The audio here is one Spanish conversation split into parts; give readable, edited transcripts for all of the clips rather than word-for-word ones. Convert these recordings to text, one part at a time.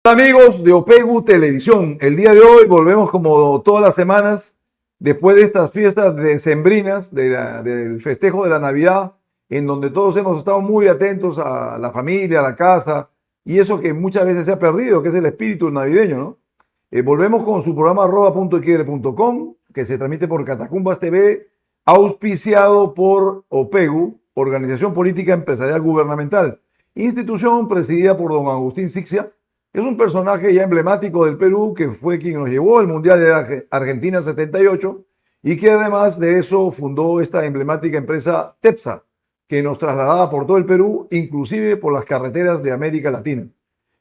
Hola amigos de Opegu Televisión, el día de hoy volvemos como todas las semanas después de estas fiestas decembrinas del festejo de la Navidad, en donde todos hemos estado muy atentos a la familia, a la casa y eso que muchas veces se ha perdido, que es el espíritu navideño, ¿no? Volvemos con su programa arroba.iquiebre.com, que se transmite por Catacumbas TV, auspiciado por Opegu, Organización Política Empresarial Gubernamental, institución presidida por don Agustín Sixia. Es un personaje ya emblemático del Perú que fue quien nos llevó al Mundial de Argentina 78 y que además de eso fundó esta emblemática empresa TEPSA, que nos trasladaba por todo el Perú, inclusive por las carreteras de América Latina.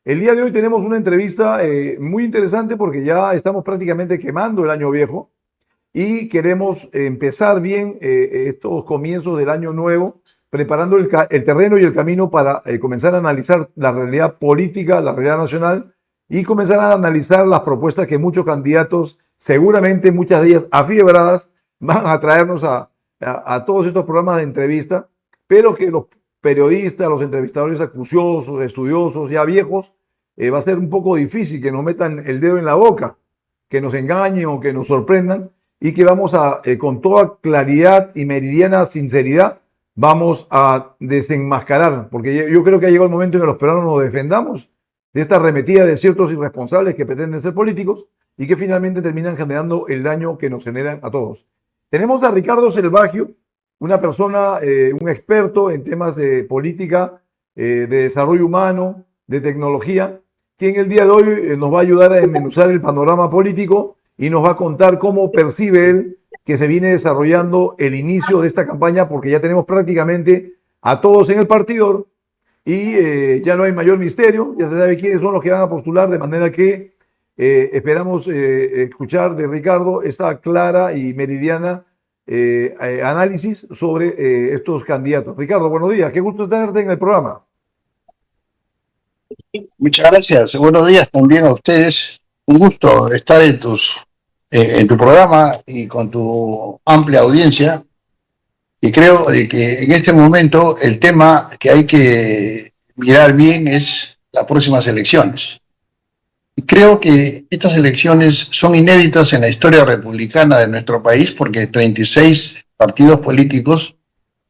El día de hoy tenemos una entrevista muy interesante porque ya estamos prácticamente quemando el año viejo y queremos empezar bien estos comienzos del año nuevo, preparando el terreno y el camino para comenzar a analizar la realidad política, la realidad nacional y comenzar a analizar las propuestas que muchos candidatos, seguramente muchas de ellas afiebradas, van a traernos a todos estos programas de entrevista, pero que los periodistas, los entrevistadores acuciosos, estudiosos, ya viejos, va a ser un poco difícil que nos metan el dedo en la boca, que nos engañen o que nos sorprendan y que vamos a, con toda claridad y meridiana sinceridad, vamos a desenmascarar, porque yo creo que ha llegado el momento en que los peruanos nos defendamos de esta arremetida de ciertos irresponsables que pretenden ser políticos y que finalmente terminan generando el daño que nos generan a todos. Tenemos a Ricardo Selvagio, una persona, un experto en temas de política, de desarrollo humano, de tecnología, quien el día de hoy nos va a ayudar a desmenuzar el panorama político y nos va a contar cómo percibe él que se viene desarrollando el inicio de esta campaña, porque ya tenemos prácticamente a todos en el partidor y ya no hay mayor misterio, ya se sabe quiénes son los que van a postular, de manera que esperamos escuchar de Ricardo esta clara y meridiana análisis sobre estos candidatos. Ricardo, buenos días, qué gusto tenerte en el programa. Muchas gracias, buenos días también a ustedes, un gusto estar en tu programa y con tu amplia audiencia, y creo que en este momento el tema que hay que mirar bien es las próximas elecciones. Y creo que estas elecciones son inéditas en la historia republicana de nuestro país porque 36 partidos políticos,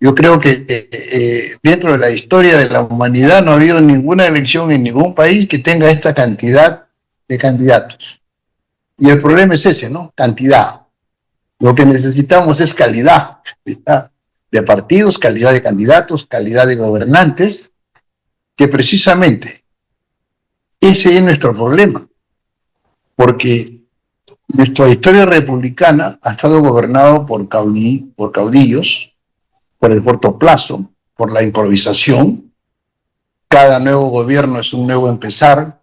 yo creo que dentro de la historia de la humanidad no ha habido ninguna elección en ningún país que tenga esta cantidad de candidatos. Y el problema es ese, ¿no? Cantidad. Lo que necesitamos es calidad de partidos, calidad de candidatos, calidad de gobernantes, que precisamente ese es nuestro problema. Porque nuestra historia republicana ha estado gobernado por caudillos, por el corto plazo, por la improvisación. Cada nuevo gobierno es un nuevo empezar.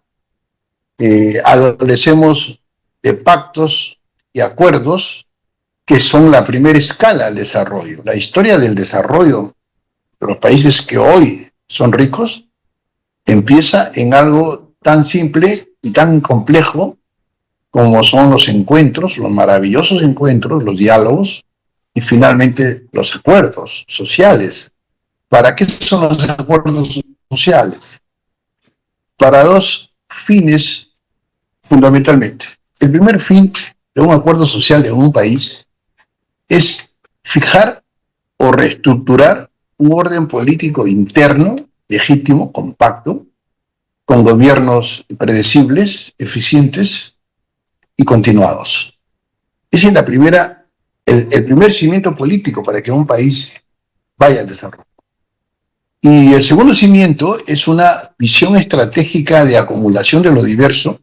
Adolecemos de pactos y acuerdos que son la primera escala del desarrollo. La historia del desarrollo de los países que hoy son ricos empieza en algo tan simple y tan complejo como son los encuentros, los maravillosos encuentros, los diálogos y finalmente los acuerdos sociales. ¿Para qué son los acuerdos sociales? Para dos fines fundamentalmente. El primer fin de un acuerdo social en un país es fijar o reestructurar un orden político interno, legítimo, compacto, con gobiernos predecibles, eficientes y continuados. Ese es el primer cimiento político para que un país vaya al desarrollo. Y el segundo cimiento es una visión estratégica de acumulación de lo diverso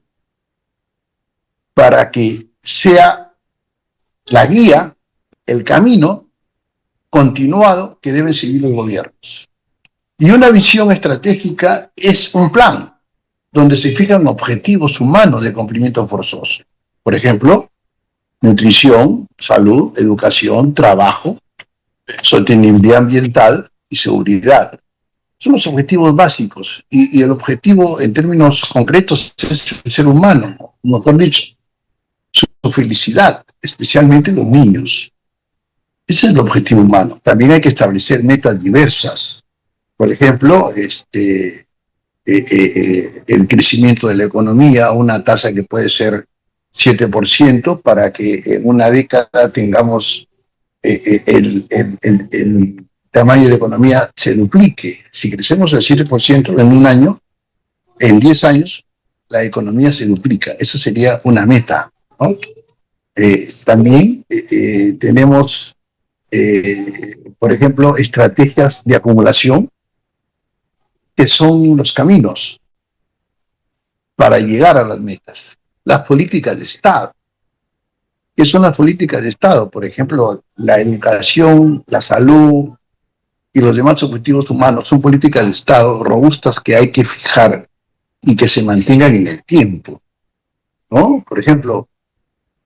para que sea la guía, el camino continuado que deben seguir los gobiernos. Y una visión estratégica es un plan donde se fijan objetivos humanos de cumplimiento forzoso. Por ejemplo, nutrición, salud, educación, trabajo, sostenibilidad ambiental y seguridad. Son los objetivos básicos y el objetivo en términos concretos es el ser humano, mejor dicho, su felicidad, especialmente los niños. Ese es el objetivo humano. También hay que establecer metas diversas. Por ejemplo, el crecimiento de la economía a una tasa que puede ser 7% para que en una década tengamos el tamaño de la economía se duplique. Si crecemos el 7% en un año, en 10 años, la economía se duplica. Esa sería una meta, ¿no? También tenemos, por ejemplo, estrategias de acumulación que son los caminos para llegar a las metas. Las políticas de Estado. ¿Qué son las políticas de Estado? Por ejemplo, la educación, la salud y los demás objetivos humanos son políticas de Estado robustas que hay que fijar y que se mantengan en el tiempo, ¿no? Por ejemplo,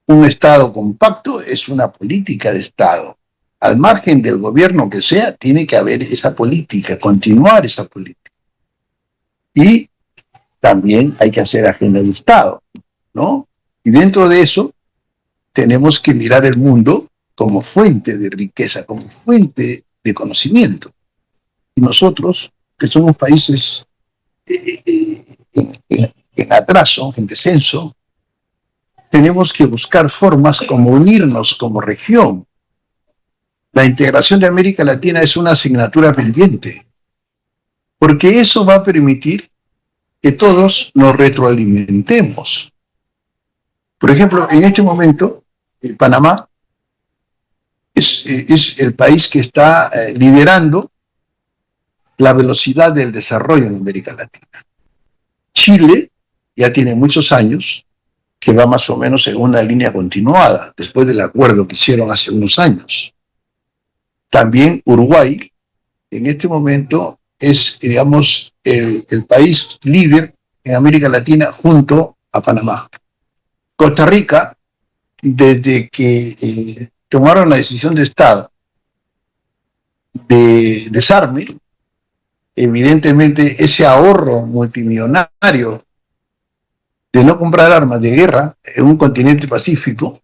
un Estado compacto es una política de Estado. Al margen del gobierno que sea, tiene que haber esa política, continuar esa política. Y también hay que hacer agenda de Estado, ¿no? Y dentro de eso tenemos que mirar el mundo como fuente de riqueza, como fuente de conocimiento. Y nosotros, que somos países en atraso, en descenso, tenemos que buscar formas como unirnos como región. La integración de América Latina es una asignatura pendiente, porque eso va a permitir que todos nos retroalimentemos. Por ejemplo, en este momento, Panamá es el país que está liderando la velocidad del desarrollo en América Latina. Chile ya tiene muchos años que va más o menos en una línea continuada, después del acuerdo que hicieron hace unos años. También Uruguay, en este momento, es, digamos, el país líder en América Latina junto a Panamá. Costa Rica, desde que tomaron la decisión de Estado de desarme, evidentemente ese ahorro multimillonario de no comprar armas de guerra en un continente pacífico,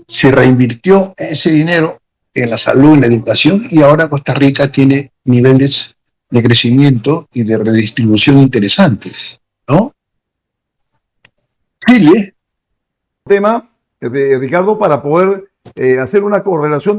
se reinvirtió ese dinero en la salud, en la educación, y ahora Costa Rica tiene niveles de crecimiento y de redistribución interesantes, ¿no? Chile. Tema, Ricardo, para poder hacer una correlación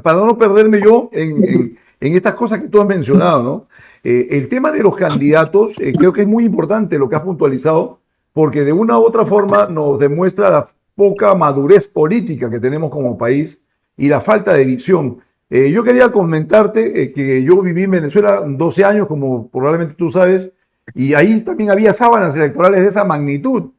para no perderme yo en estas cosas que tú has mencionado, ¿no? El tema de los candidatos, creo que es muy importante lo que has puntualizado, porque de una u otra forma nos demuestra la poca madurez política que tenemos como país y la falta de visión. Yo quería comentarte que yo viví en Venezuela 12 años, como probablemente tú sabes, y ahí también había sábanas electorales de esa magnitud.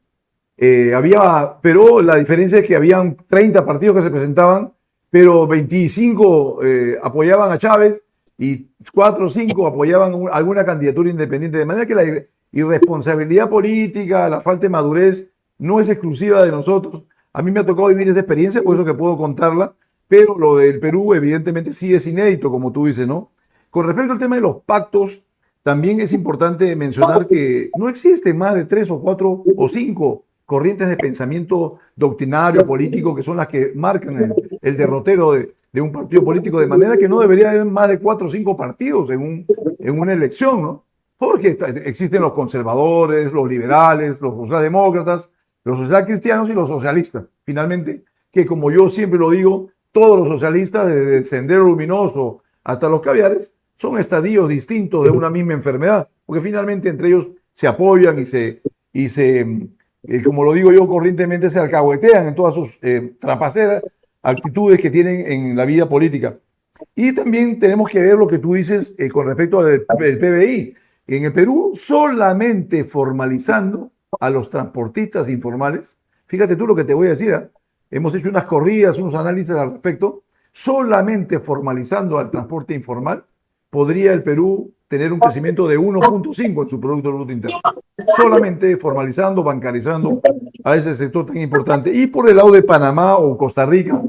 Pero la diferencia es que habían 30 partidos que se presentaban, pero 25 apoyaban a Chávez y 4 o 5 apoyaban alguna candidatura independiente. De manera que la irresponsabilidad política, la falta de madurez, no es exclusiva de nosotros. A mí me ha tocado vivir esa experiencia, por eso que puedo contarla, pero lo del Perú evidentemente sí es inédito, como tú dices, ¿no? Con respecto al tema de los pactos, también es importante mencionar que no existen más de 3 o 4 o 5 corrientes de pensamiento doctrinario, político, que son las que marcan el derrotero de un partido político, de manera que no debería haber más de 4 o 5 partidos en una elección, ¿no? Porque existen los conservadores, los liberales, los socialdemócratas, los socialcristianos y los socialistas. Finalmente, que como yo siempre lo digo, todos los socialistas, desde el Sendero Luminoso hasta los caviares, son estadios distintos de una misma enfermedad, porque finalmente entre ellos se apoyan como lo digo yo corrientemente, se alcahuetean en todas sus trapaceras actitudes que tienen en la vida política. Y también tenemos que ver lo que tú dices con respecto al PBI. En el Perú, solamente formalizando a los transportistas informales, fíjate tú lo que te voy a decir, ¿eh? Hemos hecho unas corridas, unos análisis al respecto, solamente formalizando al transporte informal, podría el Perú tener un crecimiento de 1.5 en su Producto Bruto Interno. Solamente formalizando, bancarizando a ese sector tan importante. Y por el lado de Panamá o Costa Rica,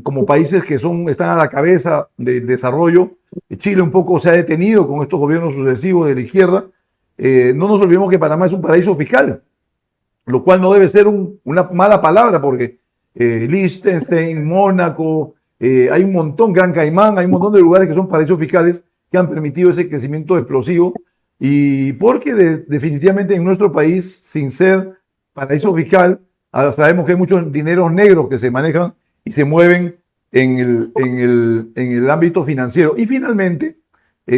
como países que están a la cabeza del desarrollo, Chile un poco se ha detenido con estos gobiernos sucesivos de la izquierda. No nos olvidemos que Panamá es un paraíso fiscal, lo cual no debe ser una mala palabra, porque Liechtenstein, Mónaco, hay un montón, Gran Caimán, hay un montón de lugares que son paraísos fiscales que han permitido ese crecimiento explosivo Y porque definitivamente en nuestro país, sin ser paraíso fiscal, sabemos que hay muchos dineros negros que se manejan y se mueven en el ámbito financiero. Y finalmente,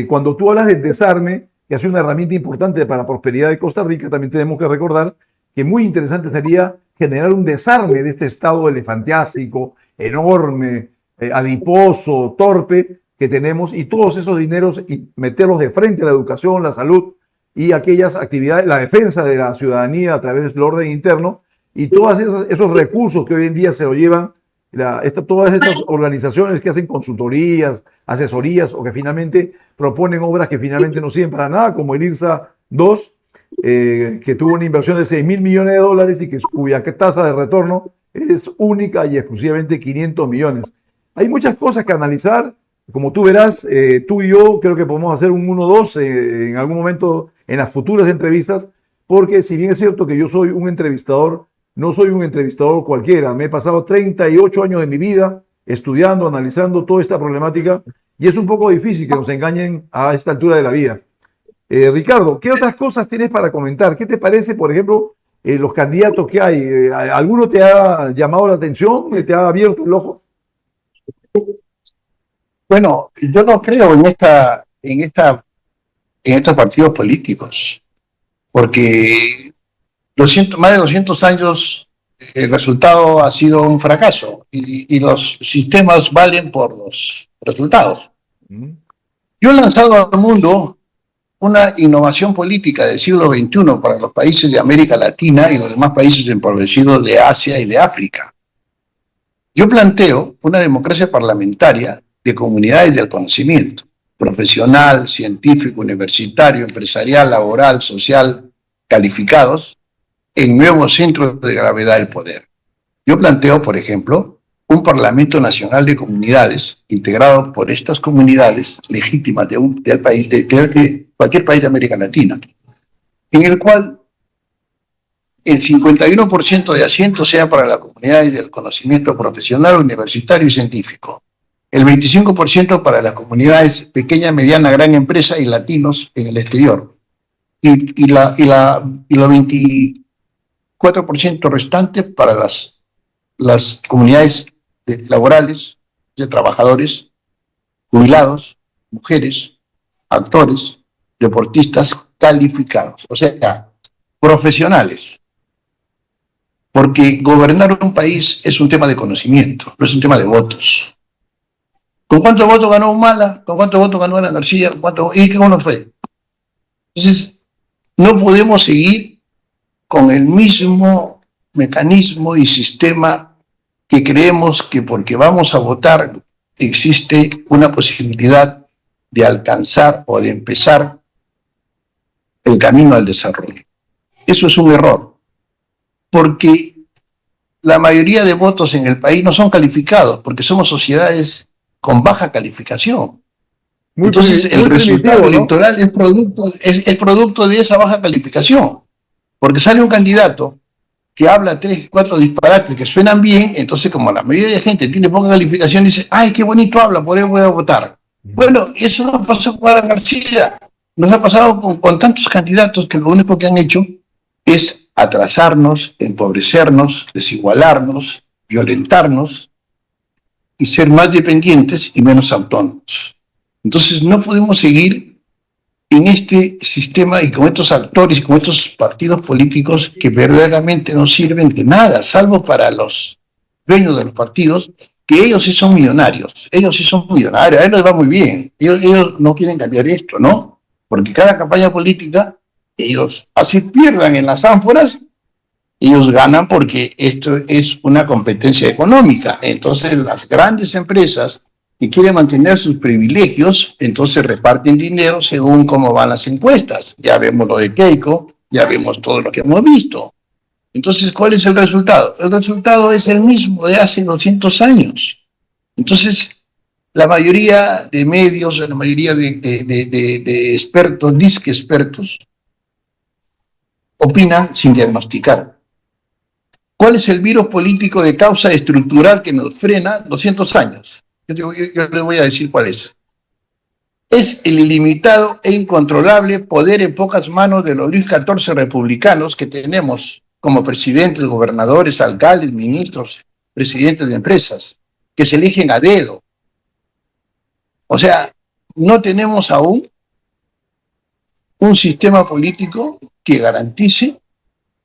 cuando tú hablas del desarme, que ha sido una herramienta importante para la prosperidad de Costa Rica, también tenemos que recordar que muy interesante sería generar un desarme de este estado elefantiásico, enorme, adiposo, torpe que tenemos, y todos esos dineros y meterlos de frente a la educación, la salud y aquellas actividades, la defensa de la ciudadanía a través del orden interno, y todos esos recursos que hoy en día se lo llevan todas estas organizaciones que hacen consultorías, asesorías o que finalmente proponen obras que finalmente no sirven para nada, como el IRSA 2, que tuvo una inversión de 6 mil millones de dólares y cuya tasa de retorno es única y exclusivamente 500 millones. Hay muchas cosas que analizar. Como tú verás, tú y yo creo que podemos hacer un 1-2 en algún momento en las futuras entrevistas, porque si bien es cierto que yo soy un entrevistador, no soy un entrevistador cualquiera. Me he pasado 38 años de mi vida estudiando, analizando toda esta problemática, y es un poco difícil que nos engañen a esta altura de la vida. Ricardo, ¿qué otras cosas tienes para comentar? ¿Qué te parece, por ejemplo, los candidatos que hay? ¿Alguno te ha llamado la atención? ¿Te ha abierto el ojo? Bueno, yo no creo en estos partidos políticos, porque más de 200 años el resultado ha sido un fracaso y los sistemas valen por los resultados. Yo he lanzado al mundo una innovación política del siglo XXI para los países de América Latina y los demás países empobrecidos de Asia y de África. Yo planteo una democracia parlamentaria de comunidades del conocimiento, profesional, científico, universitario, empresarial, laboral, social, calificados, en nuevos centros de gravedad del poder. Yo planteo, por ejemplo, un Parlamento Nacional de Comunidades, integrado por estas comunidades legítimas del país, de cualquier país de América Latina, en el cual el 51% de asientos sea para la comunidad del conocimiento profesional, universitario y científico, el 25% para las comunidades pequeña, mediana, gran empresa y latinos en el exterior, y los 24% restantes para las comunidades laborales, de trabajadores, jubilados, mujeres, actores, deportistas calificados, o sea, profesionales. Porque gobernar un país es un tema de conocimiento, no es un tema de votos. ¿Con cuántos votos ganó Humala? ¿Con cuántos votos ganó Ana García? ¿Y qué uno fue? Entonces, no podemos seguir con el mismo mecanismo y sistema que creemos que porque vamos a votar existe una posibilidad de alcanzar o de empezar el camino al desarrollo. Eso es un error, porque la mayoría de votos en el país no son calificados, porque somos sociedades con baja calificación. Entonces el resultado electoral, ¿no?, es producto de esa baja calificación, porque sale un candidato que habla 3, 4 disparates que suenan bien, entonces como la mayoría de la gente tiene poca calificación, dice, ¡ay, qué bonito habla, por eso voy a votar! Bueno, eso no pasó con Alan García, nos ha pasado con tantos candidatos que lo único que han hecho es atrasarnos, empobrecernos, desigualarnos, violentarnos y ser más dependientes y menos autónomos. Entonces no podemos seguir en este sistema y con estos actores y con estos partidos políticos que verdaderamente no sirven de nada, salvo para los dueños de los partidos, que ellos sí son millonarios, a ellos les va muy bien, ellos no quieren cambiar esto, ¿no? Porque cada campaña política, ellos así pierdan en las ánforas, ellos ganan porque esto es una competencia económica. Entonces las grandes empresas que quieren mantener sus privilegios, entonces reparten dinero según cómo van las encuestas. Ya vemos lo de Keiko, ya vemos todo lo que hemos visto. Entonces, ¿cuál es el resultado? El resultado es el mismo de hace 200 años. Entonces, la mayoría de medios, la mayoría de expertos, disque expertos, opinan sin diagnosticar. ¿Cuál es el virus político de causa estructural que nos frena 200 años? Yo les voy a decir cuál es. es el ilimitado e incontrolable poder en pocas manos de los 14 republicanos que tenemos como presidentes, gobernadores, alcaldes, ministros, presidentes de empresas, que se eligen a dedo. O sea, no tenemos aún un sistema político que garantice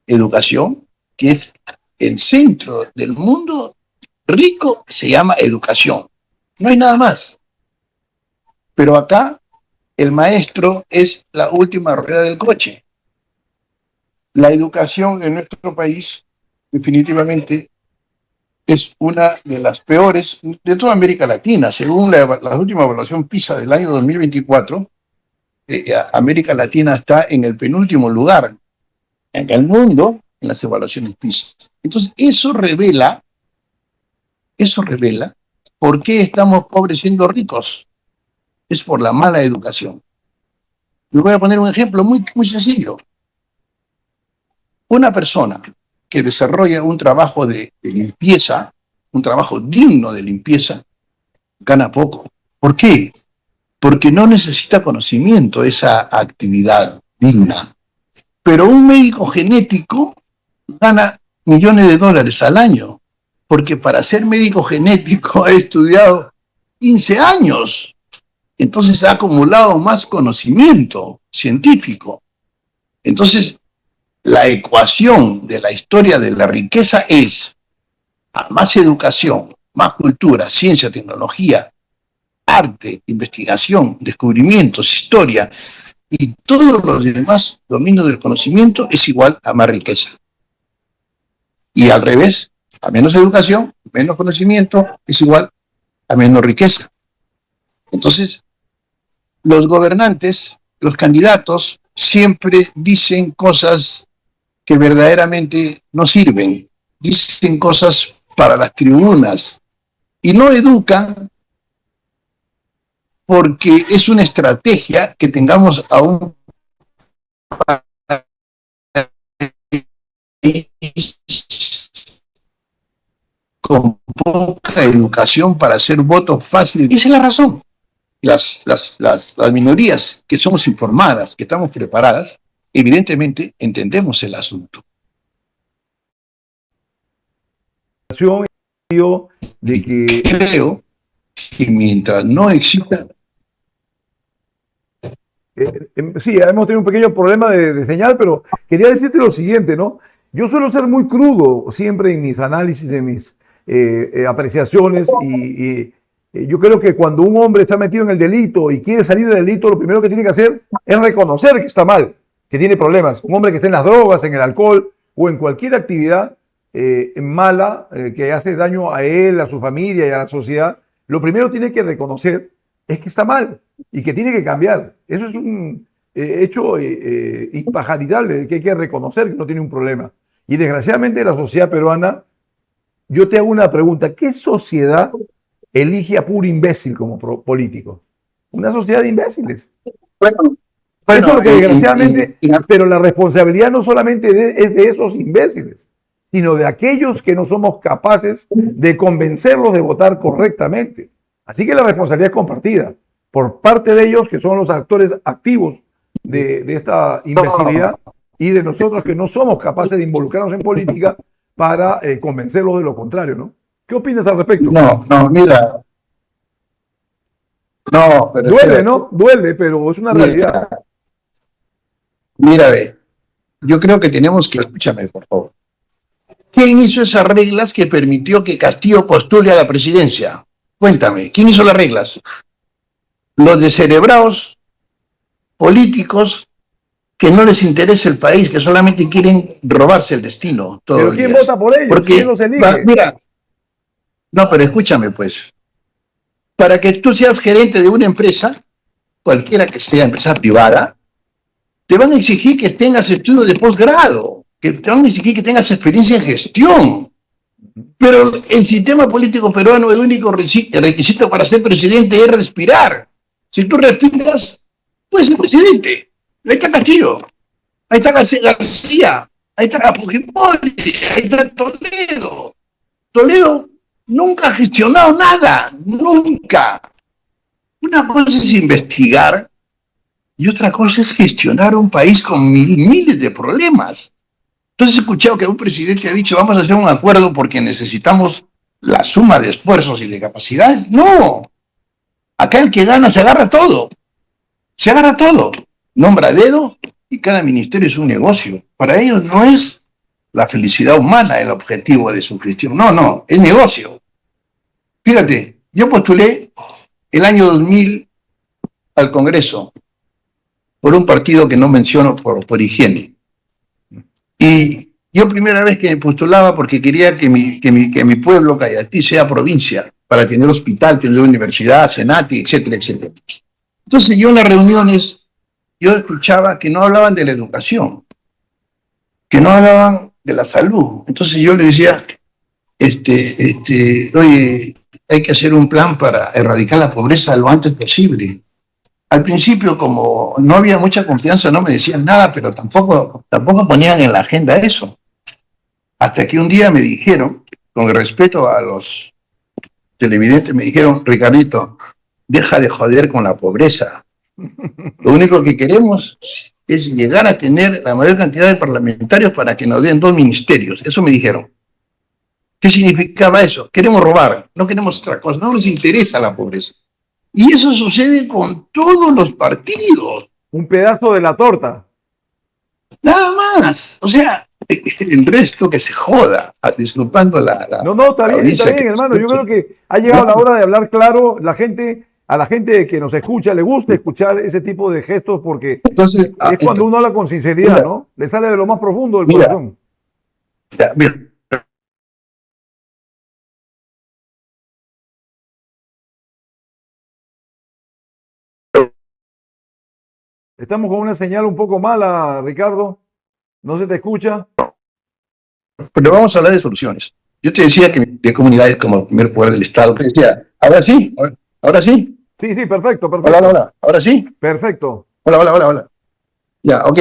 educación, que es el centro del mundo rico, se llama educación. No hay nada más. Pero acá el maestro es la última rueda del coche. La educación en nuestro país definitivamente es una de las peores de toda América Latina. Según la última evaluación PISA del año 2024, América Latina está en el penúltimo lugar en el mundo en las evaluaciones PISA. Entonces, eso revela por qué estamos pobres siendo ricos. Es por la mala educación. Les voy a poner un ejemplo muy, muy sencillo. Una persona que desarrolla un trabajo de limpieza, un trabajo digno de limpieza, gana poco. ¿Por qué? Porque no necesita conocimiento esa actividad digna. Pero un médico genético gana millones de dólares al año, porque para ser médico genético ha estudiado 15 años. Entonces ha acumulado más conocimiento científico. Entonces, la ecuación de la historia de la riqueza es más educación, más cultura, ciencia, tecnología, arte, investigación, descubrimientos, historia y todos los demás dominios del conocimiento es igual a más riqueza. Y al revés, a menos educación, menos conocimiento es igual a menos riqueza. Entonces, los gobernantes, los candidatos, siempre dicen cosas que verdaderamente no sirven. Dicen cosas para las tribunas y no educan porque es una estrategia que tengamos a un país con poca educación para hacer votos fáciles. Esa es la razón. Las minorías que somos informadas, que estamos preparadas, evidentemente entendemos el asunto. De que creo que mientras no exista... sí, hemos tenido un pequeño problema de señal, pero quería decirte lo siguiente, ¿no? Yo suelo ser muy crudo siempre en mis análisis, en mis apreciaciones y yo creo que cuando un hombre está metido en el delito y quiere salir del delito, lo primero que tiene que hacer es reconocer que está mal, que tiene problemas. Un hombre que está en las drogas, en el alcohol o en cualquier actividad mala que hace daño a él, a su familia y a la sociedad, lo primero tiene que reconocer es que está mal y que tiene que cambiar. Eso es un hecho impajaritable, que hay que reconocer que no tiene un problema. Y desgraciadamente la sociedad peruana, yo te hago una pregunta, ¿qué sociedad elige a puro imbécil como político? Una sociedad de imbéciles. Bueno, eso es lo que desgraciadamente, pero la responsabilidad no solamente es de esos imbéciles, sino de aquellos que no somos capaces de convencerlos de votar correctamente. Así que la responsabilidad es compartida por parte de ellos, que son los actores activos de esta imbecilidad, y de nosotros que no somos capaces de involucrarnos en política para convencerlos de lo contrario, ¿no? ¿Qué opinas al respecto? No, mira. No, pero duele, espérate. ¿no? Duele, pero es una realidad. Mira, yo creo que tenemos que... Escúchame, por favor. ¿Quién hizo esas reglas que permitió que Castillo postule a la presidencia? Cuéntame, ¿quién hizo las reglas? Los descerebrados políticos que no les interesa el país, que solamente quieren robarse el destino. ¿Pero quién vota por ellos? Porque, ¿quién los elige? Mira, no, pero escúchame pues. Para que tú seas gerente de una empresa, cualquiera que sea empresa privada, te van a exigir que tengas estudios de posgrado, que te van a exigir que tengas experiencia en gestión. Pero el sistema político peruano, el único requisito para ser presidente es respirar. Si tú respiras, puedes ser presidente. Ahí está Castillo, ahí está García, ahí está Fujimori, ahí está Toledo. Toledo nunca ha gestionado nada, nunca. Una cosa es investigar y otra cosa es gestionar un país con miles de problemas. Entonces he escuchado que un presidente ha dicho vamos a hacer un acuerdo porque necesitamos la suma de esfuerzos y de capacidades. No, acá el que gana se agarra todo, se agarra todo, nombra a dedo y cada ministerio es un negocio. Para ellos no es la felicidad humana el objetivo de su gestión, no, es negocio. Fíjate, yo postulé el año 2000 al Congreso por un partido que no menciono por higiene. Y yo primera vez que me postulaba porque quería que mi pueblo, Cayatí, sea provincia, para tener hospital, tener universidad, senati, etcétera, etcétera. Entonces yo en las reuniones, yo escuchaba que no hablaban de la educación, que no hablaban de la salud. Entonces yo le decía, oye, hay que hacer un plan para erradicar la pobreza lo antes posible. Al principio, como no había mucha confianza, no me decían nada, pero tampoco ponían en la agenda eso. Hasta que un día me dijeron, con el respeto a los televidentes, me dijeron, Ricardito, deja de joder con la pobreza. Lo único que queremos es llegar a tener la mayor cantidad de parlamentarios para que nos den 2 ministerios. Eso me dijeron. ¿Qué significaba eso? Queremos robar, no queremos otra cosa, no nos interesa la pobreza. Y eso sucede con todos los partidos. Un pedazo de la torta. Nada más. O sea, el resto que se joda, disculpando No, está bien, hermano. Yo creo que ha llegado la hora de hablar claro. A la gente que nos escucha, le gusta escuchar ese tipo de gestos porque entonces, es cuando uno habla con sinceridad, mira, ¿no? Le sale de lo más profundo del corazón. Mira. Estamos con una señal un poco mala, Ricardo. ¿No se te escucha? Pero vamos a hablar de soluciones. Yo te decía que de comunidades como primer poder del Estado, te decía, ahora sí. Sí, perfecto. Hola, ahora sí. Perfecto. Hola. Ya, ok.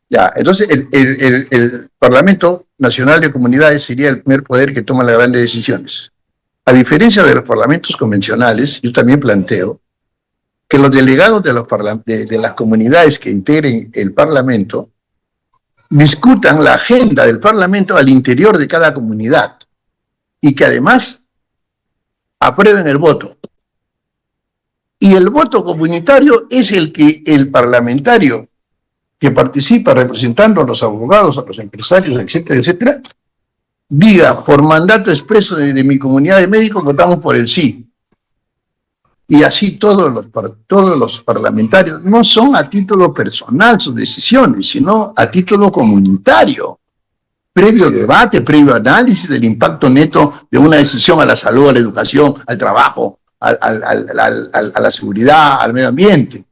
Ya, entonces el Parlamento Nacional de Comunidades sería el primer poder que toma las grandes decisiones. A diferencia de los parlamentos convencionales, yo también planteo que los delegados de las comunidades que integren el Parlamento discutan la agenda del Parlamento al interior de cada comunidad y que además aprueben el voto. Y el voto comunitario es el que el parlamentario que participa representando a los abogados, a los empresarios, etcétera, diga por mandato expreso de mi comunidad de médicos votamos por el sí. Y así todos los parlamentarios no son a título personal sus decisiones, sino a título comunitario. Previo debate, previo análisis del impacto neto de una decisión a la salud, a la educación, al trabajo, a la seguridad, al medio ambiente.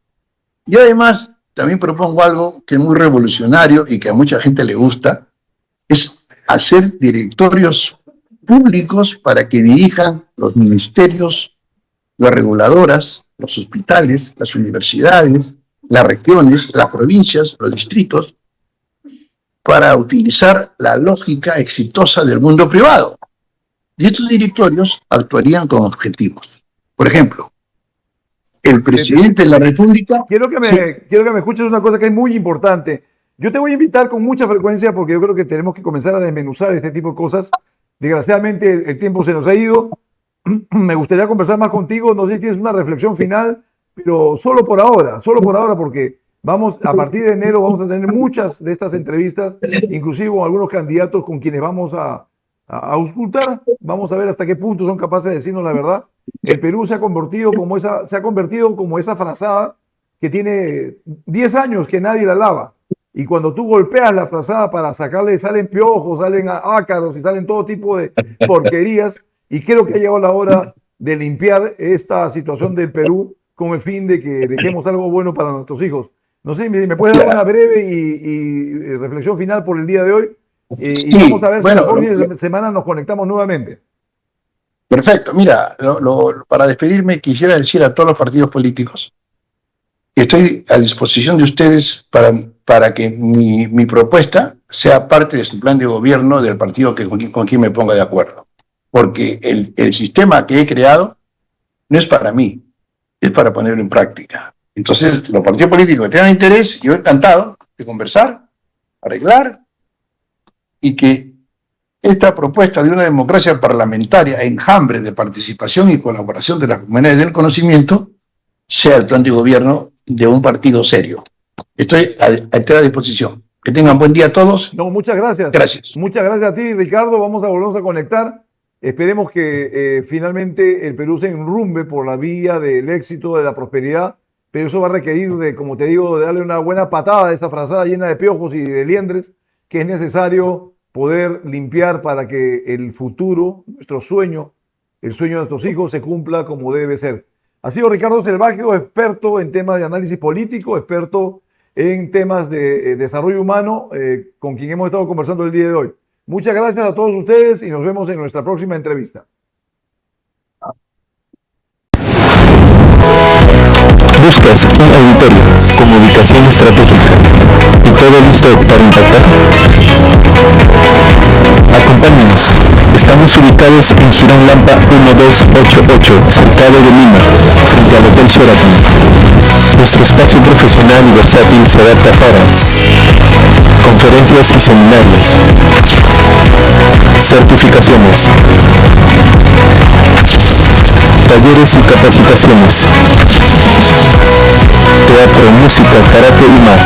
Y además, también propongo algo que es muy revolucionario y que a mucha gente le gusta, es hacer directorios públicos para que dirijan los ministerios, las reguladoras, los hospitales, las universidades, las regiones, las provincias, los distritos, para utilizar la lógica exitosa del mundo privado. Y estos directorios actuarían con objetivos. Por ejemplo, el presidente de la República... Quiero que me escuches una cosa que es muy importante. Yo te voy a invitar con mucha frecuencia porque yo creo que tenemos que comenzar a desmenuzar este tipo de cosas. Desgraciadamente el tiempo se nos ha ido. Me gustaría conversar más contigo, no sé si tienes una reflexión final, pero solo por ahora, porque a partir de enero vamos a tener muchas de estas entrevistas, inclusive con algunos candidatos con quienes vamos a auscultar, vamos a ver hasta qué punto son capaces de decirnos la verdad. El Perú se ha convertido como esa frazada que tiene 10 años que nadie la lava. Y cuando tú golpeas la frazada para sacarle, salen piojos, salen ácaros y salen todo tipo de porquerías. Y creo que ha llegado la hora de limpiar esta situación del Perú con el fin de que dejemos algo bueno para nuestros hijos. No sé si me puedes dar una breve y reflexión final por el día de hoy. Sí, y vamos a ver si la próxima semana nos conectamos nuevamente. Perfecto. Mira, para despedirme quisiera decir a todos los partidos políticos que estoy a disposición de ustedes para que mi propuesta sea parte de su plan de gobierno del partido con quien me ponga de acuerdo. Porque el sistema que he creado no es para mí, es para ponerlo en práctica. Entonces, los partidos políticos que tengan interés, yo encantado de conversar, arreglar, y que esta propuesta de una democracia parlamentaria, enjambre de participación y colaboración de las comunidades del conocimiento, sea el plan de gobierno de un partido serio. Estoy a entera disposición. Que tengan buen día a todos. No, muchas gracias. Gracias. Muchas gracias a ti, Ricardo. Vamos a volvernos a conectar. Esperemos que finalmente el Perú se enrumbe por la vía del éxito, de la prosperidad, pero eso va a requerir de, como te digo, de darle una buena patada a esa frazada llena de piojos y de liendres, que es necesario poder limpiar para que el futuro, nuestro sueño, el sueño de nuestros hijos se cumpla como debe ser. Ha sido Ricardo Selvaggio, experto en temas de análisis político, experto en temas de desarrollo humano, con quien hemos estado conversando el día de hoy. Muchas gracias a todos ustedes y nos vemos en nuestra próxima entrevista. ¿Buscas un auditorio con ubicación estratégica y todo listo para impactar? Acompáñanos. Estamos ubicados en Girón Lampa 1288, Cercado de Lima, frente al Hotel Sheraton. Nuestro espacio profesional y versátil se adapta para conferencias y seminarios, certificaciones, talleres y capacitaciones, teatro, música, karate y más.